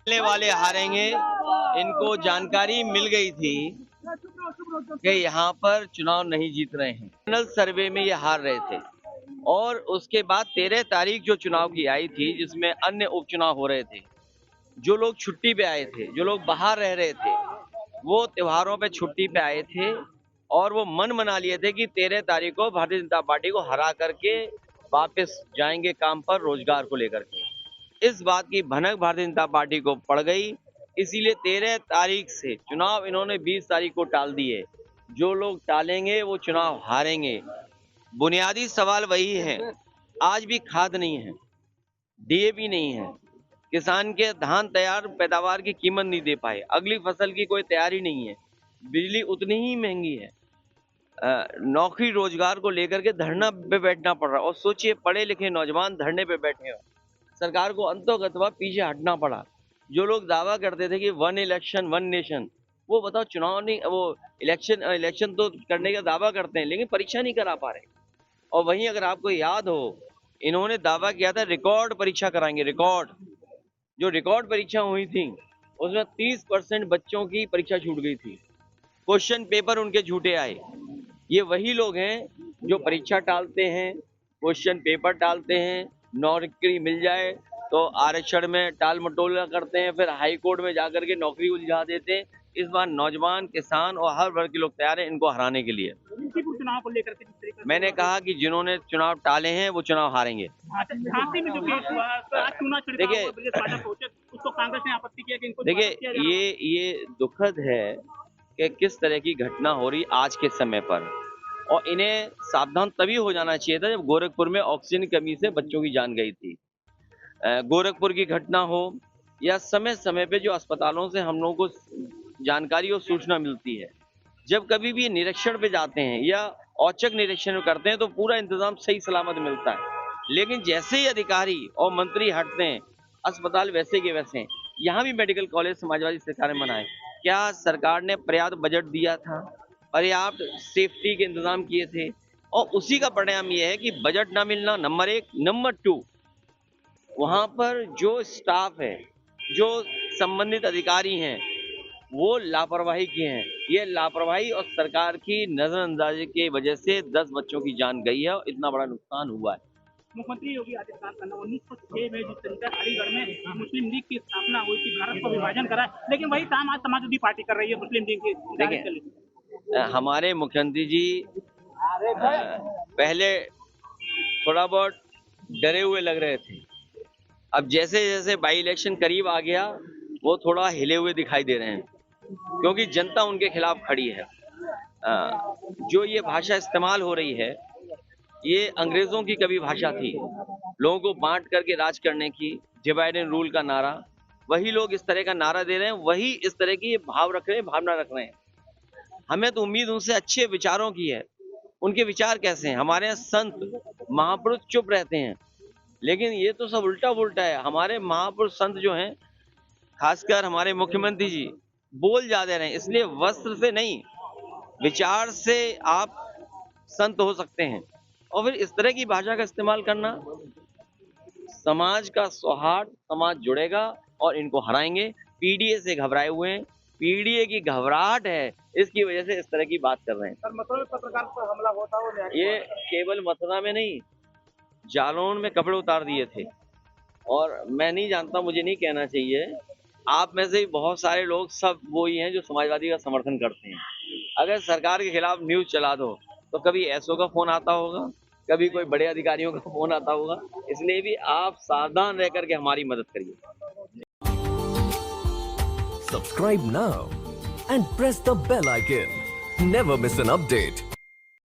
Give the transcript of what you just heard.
पहले वाले हारेंगे। इनको जानकारी मिल गई थी कि यहाँ पर चुनाव नहीं जीत रहे हैं। पैनल सर्वे में ये हार रहे थे और उसके बाद 13 तारीख जो चुनाव की आई थी, जिसमें अन्य उपचुनाव हो रहे थे, जो लोग छुट्टी पे आए थे, जो लोग बाहर रह रहे थे, वो त्योहारों पे छुट्टी पे आए थे और वो मन बना लिए थे कि 13 तारीख को भारतीय जनता पार्टी को हरा करके वापस जाएंगे काम पर, रोजगार को लेकर के। इस बात की भनक भारतीय जनता पार्टी को पड़ गई, इसीलिए 13 तारीख से चुनाव इन्होंने 20 तारीख को टाल दिए। जो लोग टालेंगे वो चुनाव हारेंगे। बुनियादी सवाल वही है, आज भी खाद नहीं है, डीएपी नहीं है, किसान के धान तैयार पैदावार की कीमत नहीं दे पाए, अगली फसल की कोई तैयारी नहीं है, बिजली उतनी ही महंगी है, नौकरी रोजगार को लेकर के धरना पे बैठना पड़ रहा है। और सोचिए, पढ़े लिखे नौजवान धरने पे बैठे हो, सरकार को अंतोगत्वा पीछे हटना पड़ा। जो लोग दावा करते थे कि वन इलेक्शन वन नेशन, वो बताओ चुनाव नहीं, वो इलेक्शन तो करने का दावा करते हैं लेकिन परीक्षा नहीं करा पा रहे। और वहीं अगर आपको याद हो, इन्होंने दावा किया था रिकॉर्ड परीक्षा कराएंगे। जो रिकॉर्ड परीक्षा हुई थी उसमें 30% बच्चों की परीक्षा छूट गई थी, क्वेश्चन पेपर उनके झूठे आए। ये वही लोग हैं जो परीक्षा टालते हैं, क्वेश्चन पेपर टालते हैं, नौकरी मिल जाए तो आरक्षण में टाल मटोला करते हैं, फिर हाई कोर्ट में जाकर के नौकरी उलझा देते हैं। इस बार नौजवान, किसान और हर वर्ग के लोग तैयार हैं इनको हराने के लिए। चुनाव को लेकर के मैंने कहा कि जिन्होंने चुनाव टाले हैं वो चुनाव हारेंगे। झांसी में जो केस हुआ, देखिए, उसको कांग्रेस ने आपत्ति किया कि इनको देखिए ये दुखद है कि किस तरह की घटना हो रही आज के समय पर, और इन्हें सावधान तभी हो जाना चाहिए था जब गोरखपुर में ऑक्सीजन की कमी से बच्चों की जान गई थी। गोरखपुर की घटना हो या समय समय पे जो अस्पतालों से हम लोगों को जानकारी और सूचना मिलती है, जब कभी भी निरीक्षण पे जाते हैं या औचक निरीक्षण करते हैं तो पूरा इंतजाम सही सलामत मिलता है। लेकिन जैसे ही अधिकारी और मंत्री हटते हैं, अस्पताल वैसे के वैसे हैं। यहाँ भी मेडिकल कॉलेज समाजवादी सरकार ने बनाए, क्या सरकार ने पर्याप्त बजट दिया था, पर्याप्त सेफ्टी के इंतजाम किए थे? और उसी का परिणाम यह है कि बजट ना मिलना नंबर 1, नंबर 2, वहां पर जो स्टाफ है, जो संबंधित अधिकारी हैं, वो लापरवाही किए हैं। ये लापरवाही और सरकार की नजरअंदाजी की वजह से 10 बच्चों की जान गई है और इतना बड़ा नुकसान हुआ है। मुख्यमंत्री योगी आदित्यनाथ का 1906 में जिस तरीके अलीगढ़ में मुस्लिम लीग की स्थापना हुई थी, भारत को विभाजन करा, लेकिन वही काम आज समाजवादी पार्टी कर रही है मुस्लिम लीग की। देखिए, हमारे मुख्यमंत्री जी पहले थोड़ा बहुत डरे हुए लग रहे थे, अब जैसे जैसे बाई इलेक्शन करीब आ गया वो थोड़ा हिले हुए दिखाई दे रहे हैं, क्योंकि जनता उनके खिलाफ खड़ी है। जो ये भाषा इस्तेमाल हो रही है, ये अंग्रेजों की कभी भाषा थी, लोगों को बांट करके राज करने की, डिवाइड एंड रूल का नारा। वही लोग इस तरह का नारा दे रहे हैं, वही इस तरह की भाव रख रहे हैं, भावना रख रहे हैं। हमें तो उम्मीद उनसे अच्छे विचारों की है। उनके विचार कैसे हैं? हमारे यहाँ संत महापुरुष चुप रहते हैं, लेकिन ये तो सब उल्टा पुल्टा है। हमारे महापुरुष संत जो हैं, खासकर हमारे मुख्यमंत्री जी, बोल ज्यादा रहे हैं। इसलिए वस्त्र से नहीं, विचार से आप संत हो सकते हैं। और फिर इस तरह की भाषा का इस्तेमाल करना, समाज का सौहार्द, समाज जुड़ेगा और इनको हराएंगे। पीडीए से घबराए हुए हैं, पीडीए की घबराहट है, इसकी वजह से इस तरह की बात कर रहे हैं। सर, मथुरा में पत्रकार पर हमला हुआ था, वो ये केवल मथुरा में नहीं, जालौन में कपड़े उतार दिए थे। और मैं नहीं जानता, मुझे नहीं कहना चाहिए, आप में से बहुत सारे लोग सब वो ही हैं जो समाजवादी का समर्थन करते हैं। अगर सरकार के खिलाफ न्यूज चला दो तो कभी एसओ का फोन आता होगा, कभी कोई बड़े अधिकारियों का फोन आता होगा। इसलिए भी आप सावधान रह करके हमारी मदद करिए। Subscribe now and press the bell icon. Never miss an update.